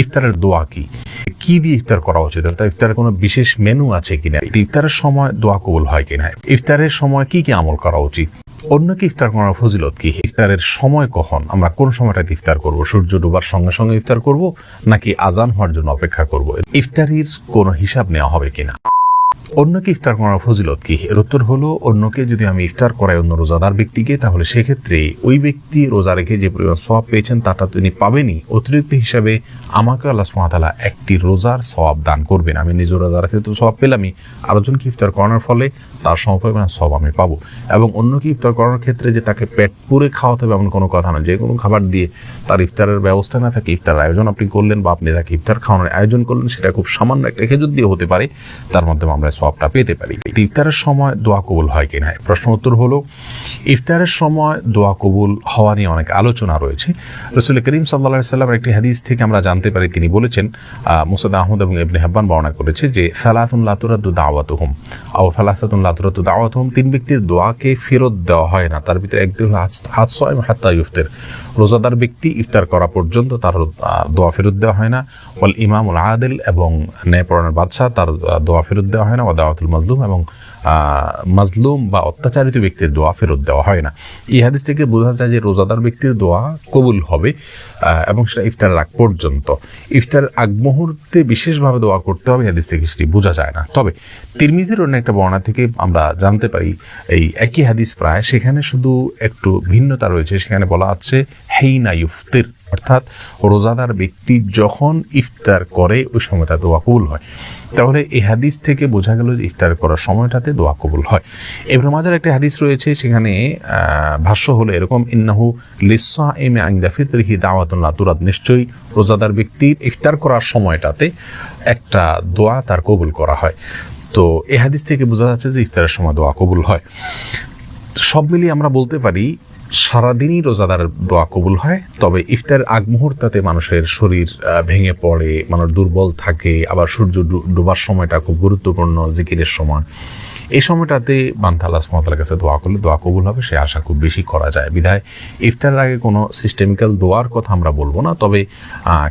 ইফতারের দোয়া কি দিয়ে ইফতার করা উচিত, অর্থাৎ ইফতারের কোনো বিশেষ মেনু আছে কিনা, ইফতারের সময় দোয়া কবুল হয় কিনা, ইফতারের সময় কি কি আমল করা উচিত, অন্যকে ইফতার করার ফজিলত কি, ইফতারের সময় কখন, আমরা কোন সময়টাতে ইফতার করব, সূর্য ডোবার সঙ্গে সঙ্গে ইফতার করব নাকি আজান হওয়ার জন্য অপেক্ষা করব, ইফতারির কোনো হিসাব নেওয়া হবে কিনা, অন্যকে ইফতার করার ফজিলত কি। এর উত্তর হলো, অন্যকে যদি আমি ইফতার করাই অন্য রোজাদার ব্যক্তিকে, তাহলে সেক্ষেত্রে ওই ব্যক্তি রোজা রেখে যে পরিমাণ সওয়াব পেয়েছেন তাটা তিনি পাবেনই, অতিরিক্ত হিসাবে আমাকে আল্লাহ সুবহানাহু ওয়া তাআলা একটি রোজার সওয়াব দান করবেন। আমি নিজে রোজা রেখে তো সওয়াব পেলামই, আরেকজনকে ইফতার করানোর ফলে তার সমপরিমাণ সওয়াব আমি পাবো। এবং অন্যকে ইফতার করানোর ক্ষেত্রে যে তাকে পেট পুরে খাওয়াতে হবে এমন কোনো কথা নয়। যে কোনো খাবার দিয়ে তার ইফতারের ব্যবস্থা না থাকে, ইফতার আয়োজন আপনি করলেন বা আপনি তাকে ইফতার খাওয়ানোর আয়োজন করলেন, সেটা খুব সামান্য একটা খেজুর দিয়ে হতে পারে, তার মাধ্যমে আমরা সওয়াবটা পেতে পারি। ইফতারের সময় দোয়া কবুল হয় কিনা, প্রশ্ন উত্তর হলো, ইফতারের সময় দোয়া কবুল হওয়া নিয়ে অনেক আলোচনা রয়েছে। রাসূল করিম সাল্লাল্লাহু আলাইহি ওয়াসাল্লামের একটি হাদিস থেকে আমরা জানতে পারি, তিনি বলেছেন, মুসনাদ আহমদ এবং ইবনে হিব্বান বর্ণনা করেছে যে সালাতুন লা তুরাদ্দু দাওয়াতুহুম আও সালাসাতুন লা তুরাদ্দু দাওয়াতুহুম, তিন ব্যক্তির দোয়াকে ফেরত দেওয়া হয় না। তার ভিতরে একটি হলো হাতসাইম হাত্তা ইফতার, রোজাদার ব্যক্তি ইফতার করা পর্যন্ত তার দোয়া ফেরত দেওয়া হয় না। ওয়াল ইমামুল আদিল, এবং ন্যায়পরায়ণ বাদশাহ, তার দোয়া ফেরত দেওয়া হয় না। ওয়া দাওয়াতুল মাজলুম, এবং মাজলুম বা অত্যাচারিত ব্যক্তির দোয়া ফেরত দেওয়া হয় না। এই হাদিস থেকে বোঝা যায় যে রোজাদার ব্যক্তির দোয়া কবুল হবে, এবং সেটা ইফতারের আগ পর্যন্ত। ইফতারের আগ মুহূর্তে বিশেষভাবে দোয়া করতে হবে, হাদিস থেকে সেটি বোঝা যায় না। তবে তিরমিজির অন্য একটা বর্ণনা থেকে আমরা জানতে পারি, এই একই হাদিস প্রায়, সেখানে শুধু একটু ভিন্নতা রয়েছে। সেখানে বলা আছে হেইনা ইফতির, অর্থাৎ রোজাদার ব্যক্তি যখন ইফতার করে ওই সময়টা দোয়া কবুল হয়। তাহলে এই হাদিস থেকে বোঝা গেল যে ইফতার করার সময়টাতে দোয়া কবুল হয়। ইবনে মাজার একটা হাদিস রয়েছে, সেখানে ভাষ্য হলো এরকম, ইন্নাহু লিসসাইমি ইনদা ফিতরিহি দাওয়াতুন লা তুরাদ, নিশ্চয়ই রোজাদার ব্যক্তির ইফতার করার সময়টাতে একটা দোয়া তার কবুল করা হয়। তো এই হাদিস থেকে বোঝা যাচ্ছে যে ইফতারের সময় দোয়া কবুল হয়। সব মিলিয়ে আমরা বলতে পারি সারাদিনই রোজাদার দোয়া কবুল হয়, তবে ইফতারের আগ মুহূর্তে মানুষের শরীর ভেঙে পড়ে, মানুষ দুর্বল থাকে, আবার সূর্য ডোবার সময়টা খুব গুরুত্বপূর্ণ জিকিরের সময়। এই সময়টাতে বান্দা আল্লাহ সুবহানাহু ওয়া তাআলার কাছে দোয়া করলে দোয়া কবুল হবে, সে আশা খুব বেশি করা যায়। বিধায় ইফতারের আগে কোনো সিস্টেমিক্যাল দোয়ার কথা আমরা বলবো না, তবে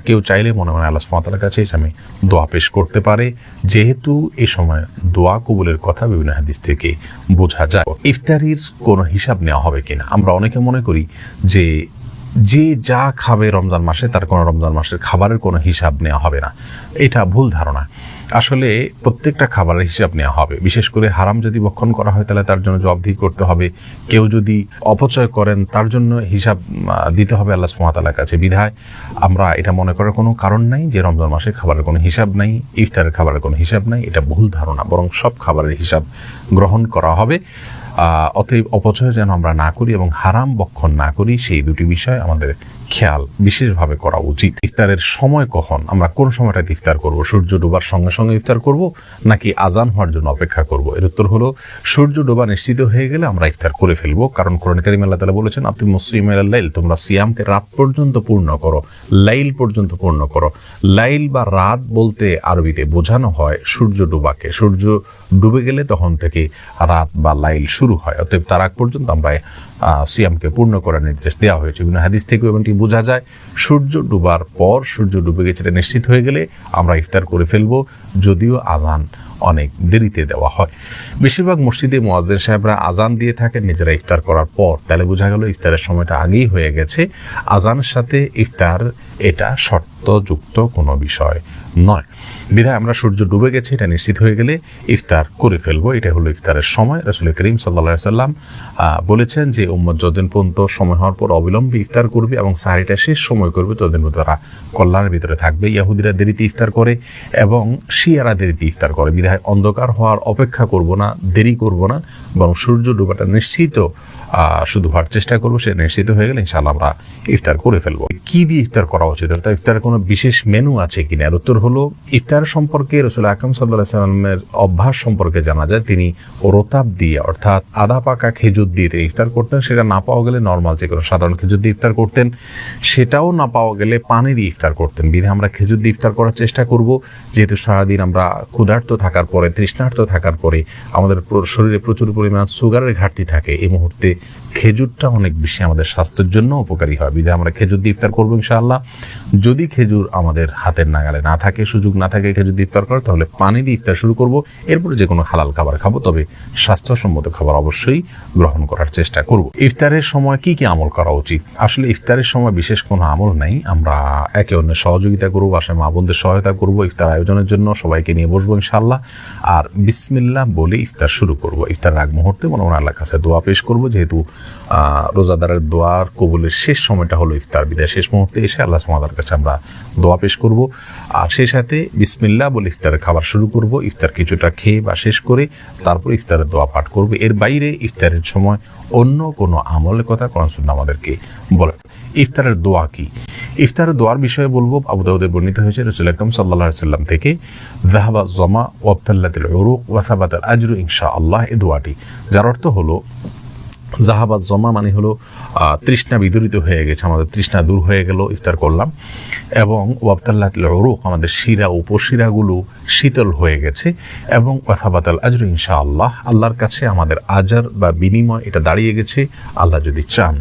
কেউ চাইলে মনে মনে আল্লাহ সুবহানাহু ওয়া তাআলার কাছে আমি দোয়া পেশ করতে পারে, যেহেতু এই সময় দোয়া কবুলের কথা বিভিন্ন হাদিস থেকে বোঝা যায়। ইফতারির কোনো হিসাব নেওয়া হবে কিনা, আমরা অনেকে মনে করি যে যা খাবে রমজান মাসে তার কোনো রমজান মাসের খাবারের কোনো হিসাব নেওয়া হবে না। এটা ভুল ধারণা। আসলে প্রত্যেকটা খাবারের হিসাব নেওয়া হবে। বিশেষ করে হারাম যদি ভক্ষণ করা হয় তাহলে তার জন্য জবাবদিহি করতে হবে। কেউ যদি অপচয় করেন তার জন্য হিসাব দিতে হবে আল্লাহ সুবহানাহু ওয়া তাআলার কাছে। বিধায় আমরা এটা মনে করার কোনো কারণ নাই যে রমজান মাসে খাবারের কোনো হিসাব নাই, ইফতারের খাবারের কোনো হিসাব নাই। এটা ভুল ধারণা, বরং সব খাবারের হিসাব গ্রহণ করা হবে। অতএব অপচয় যেন আমরা না করি এবং হারাম ভক্ষণ না করি, সেই দুটি বিষয় আমাদের খেয়াল বিশেষভাবে করা উচিত। ইফতারের সময় কখন, আমরা কোন সময়টাতে ইফতার করব, সূর্য ডোবার সঙ্গে সঙ্গে ইফতার করব নাকি আজান হওয়ার জন্য অপেক্ষা করব। এর উত্তর হলো, সূর্য ডোবা নিশ্চিত হয়ে গেলে আমরা ইফতার করে ফেলবো, কারণ কোরআন কারীমে আল্লাহ তাআলা বলেছেন, আপনি মুসলিমের লাইল, তোমরা সিয়ামকে রাত পর্যন্ত পূর্ণ করো, লাইল পর্যন্ত পূর্ণ করো। লাইল বা রাত বলতে আরবিতে বোঝানো হয় সূর্য ডোবাকে। সূর্য ডুবে গেলে তখন থেকে রাত বা লাইল শুরু হয়, অতএব তার আগ পর্যন্ত আমরা সিয়ামকে পূর্ণ করার নির্দেশ দেওয়া হয়েছে। বিভিন্ন হাদিস থেকে এমনটি বোঝা যায়, সূর্য ডুবার পর, সূর্য ডুবে গেছে নিশ্চিত হয়ে গেলে আমরা ইফতার করে ফেলবো, যদিও আজান অনেক দেরিতে দেওয়া হয়। বেশিরভাগ মসজিদে মুয়াজ্জিন সাহেবরা আজান দিয়ে থাকেন নিজেরা ইফতার করার পর, তাহলে বোঝা গেল ইফতারের সময়টা আগেই হয়ে গেছে। আজানের সাথে ইফতার এটা শর্তযুক্ত কোনো বিষয় নয়। বিধায় আমরা সূর্য ডুবে গেছে এটা নিশ্চিত হয়ে গেলে ইফতার করে ফেলবো, এটা হলো ইফতারের সময়। রাসূল করিম সাল্লাল্লাহু আলাইহি সাল্লাম বলেছেন যে উম্মত যতদিন পর্যন্ত সময় হওয়ার পর অবিলম্বে ইফতার করবে এবং সাহরিটা শেষ সময় করবে, ততদিন পর্যন্ত তারা কল্যাণের ভিতরে থাকবে। ইহুদিরা দেরিতে ইফতার করে এবং শিয়ারা দেরিতে ইফতার করে। বিধায় অন্ধকার হওয়ার অপেক্ষা করব না, দেরি করব না, বরং সূর্য ডুবাটা নিশ্চিত শুধু হওয়ার চেষ্টা করবো। সে নিশ্চিত হয়ে গেলে ইনশাআল্লাহ আমরা ইফতার করে ফেলবো। কি দিয়ে ইফতার করা উচিত, অর্থাৎ ইফতারের কোনো বিশেষ মেনু আছে কিনা। এর উত্তর হলো, ইফতার সম্পর্কে রাসূল আকরাম সাল্লাল্লাহু আলাইহি ওয়াসাল্লামের অভ্যাস সম্পর্কে জানা যায়, তিনি রতাব দিয়ে অর্থাৎ আধা পাকা খেজুর দিয়ে তিনি ইফতার করতেন। সেটা না পাওয়া গেলে নর্মাল যে কোনো সাধারণ খেজুর দিয়ে ইফতার করতেন, সেটাও না পাওয়া গেলে পানি দিয়ে ইফতার করতেন। বিধে আমরা খেজুর দিয়ে ইফতার করার চেষ্টা করব, যেহেতু সারাদিন আমরা ক্ষুধার্ত থাকার পরে, তৃষ্ণার্ত থাকার পরে আমাদের শরীরে প্রচুর পরিমাণ সুগারের ঘাটতি থাকে। এই মুহূর্তে খেজুরটা অনেক বেশি আমাদের স্বাস্থ্যের জন্য উপকারী হয়। বিধে আমরা খেজুর দিয়ে ইফতার করবো ইনশাআল্লাহ। যদি খেজুর আমাদের হাতের নাগালে না থাকে, সুযোগ না থাকে খেজুর দিয়ে ইফতার করার, তাহলে পানি দিয়ে ইফতার শুরু করব। এরপরে যে কোনো হালাল খাবার খাবো, তবে স্বাস্থ্যসম্মত খাবার অবশ্যই গ্রহণ করার চেষ্টা করব। ইফতারের সময় কি কি আমল করা উচিত? আসলে ইফতারের সময় বিশেষ কোনো আমল নাই। আমরা একে অন্যের সহযোগিতা করবো, বাসায় মা বোনদের সহায়তা করব ইফতার আয়োজনের জন্য, সবাইকে নিয়ে বসবো ইনশাআল্লাহ, আর বিসমিল্লাহ বলে ইফতার শুরু করব। ইফতারের আগ মুহূর্তে মনে মনে আল্লাহর কাছে দোয়া পেশ করব, যেহেতু রোজাদারের দোয়ার কবুলের শেষ সময়টা হলো ইফতার, বিদায় শেষ মুহূর্তে এসে আল্লাহ সুবহানাহু ওয়া তাআলার কাছে আমরা দোয়া পেশ করব। আর সেই সাথে বিসমিল্লাহ বলে ইফতারের খাবার শুরু করব। ইফতার কিছুটা খেয়ে বা শেষ করে তারপর ইফতারের দোয়া পাঠ করব। এর বাইরে ইফতারের সময় অন্য কোনো আমলের কথা কোরআন সুন্নাহ আমাদেরকে বলে। ইফতারের দোয়া কি? ইফতারের দোয়ার বিষয়ে বলবো, আবু দাউদে বর্ণিত হয়েছে রাসূল আকরাম সাল্লাল্লাহু আলাইহি ওয়াসাল্লাম থেকে, যাহাবা যমা ওয়াবতাল্লাতিল উরুক ওয়া সাবাতাল আজরু ইনশাআল্লাহ, এই দোয়াটি, যার অর্থ হলো জাহাবাজ জমা মানে হলো তৃষ্ণা বিদরিত হয়ে গেছে, আমাদের তৃষ্ণা দূর হয়ে গেল ইফতার করলাম, এবং ওয়াবতাল্লাতিল উরুক, আমাদের শিরা উপশিরাগুলো শীতল হয়ে গেছে, এবং ওয়াসাবাতাল আজরু ইনশাআল্লাহ, আল্লাহর কাছে আমাদের আজার বা বিনিময় এটা দাঁড়িয়ে গেছে আল্লাহ যদি চান।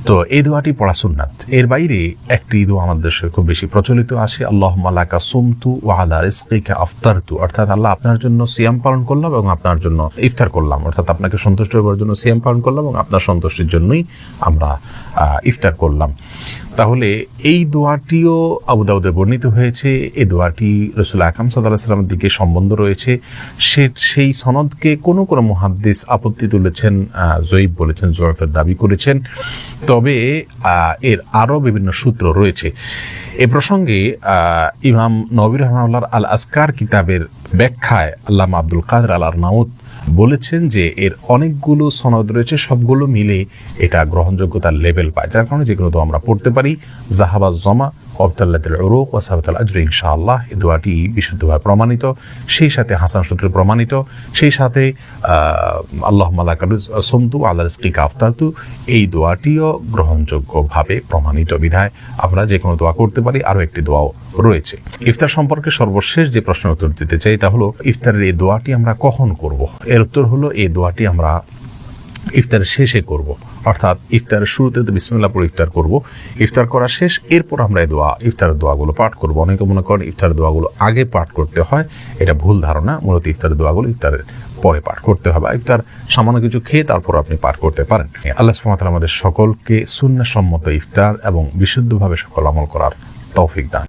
তো এই দোয়াটি পড়া সুন্নাত। এর বাইরে একটি দোয়া আমাদের দেশে খুব বেশি প্রচলিত আছে, আল্লাহুম্মা লাকা সুমতু ওয়া আলা রিজকিকা আফতারতু, অর্থাৎ আল্লাহ আপনার জন্য সিয়াম পালন করলাম এবং আপনার জন্য ইফতার করলাম, অর্থাৎ আপনাকে সন্তুষ্ট হওয়ার জন্য সিয়াম পালন করলাম এবং আপনার সন্তুষ্টির জন্যই আমরা ইফতার করলাম। তাহলে এই দোয়াটিও আবু দাউদে বর্ণিত হয়েছে। এই দোয়াটি রাসূল আকরাম সাল্লাল্লাহু আলাইহি ওয়াসাল্লামের দিকে সম্বন্ধ রয়েছে। সেই সনদকে কোনো কোনো মুহাদ্দিস আপত্তি তুলেছেন, জয়ীফ বলেছেন, জয়ফের দাবি করেছেন, তবে এর আরও বিভিন্ন সূত্র রয়েছে। এ প্রসঙ্গে ইমাম নববী রাহিমাহুল্লাহর আল আসকার কিতাবের ব্যাখ্যায় আল্লামা আব্দুল কাদের আল আরনাউত বলেছেন যে এর অনেকগুলো সনদ রয়েছে, সবগুলো মিলে এটা গ্রহণযোগ্যতার লেভেল পায়, যার কারণে যেগুলো তো আমরা পড়তে পারি। জাহাবাজ জমা ওয়াবতাল্লাতিল উরুক ওয়া সাবাতাল আজরু ইনশাআল্লাহ, এই দোয়াটি বিশুদ্ধভাবে প্রমাণিত, সেই সাথে হাসান সূত্রে প্রমাণিত, সেই সাথে আল্লাহুম্মা লাকা সুমতু ওয়া আলা রিজকিকা আফতারতু, এই দোয়াটিও গ্রহণযোগ্যভাবে প্রমাণিত বিধায় আমরা যে কোনো দোয়া করতে পারি। আরও একটি দোয়াও রয়েছে। ইফতার সম্পর্কে সর্বশেষ যে প্রশ্নের উত্তর দিতে চাই তা হলো, ইফতারের এই দোয়াটি আমরা কখন করব? এর উত্তর হলো, এই দোয়াটি আমরা ইফতারের শেষে করব, অর্থাৎ ইফতারের শুরুতে তো বিসমিল্লাহ পড়ে ইফতার করব, ইফতার করা শেষ, এরপর আমরা এই ইফতারের দোয়াগুলো পাঠ করব। অনেকে মনে করেন ইফতারের দোয়াগুলো আগে পাঠ করতে হয়, এটা ভুল ধারণা। মূলত ইফতারের দোয়াগুলো ইফতারের পরে পাঠ করতে হবে। ইফতার সামান্য কিছু খেয়ে তারপর আপনি পাঠ করতে পারেন। আল্লাহ সুবহানাহু ওয়া তাআলা আমাদের সকলকে সুন্নাহসম্মত ইফতার এবং বিশুদ্ধভাবে সকল আমল করার তৌফিক দান।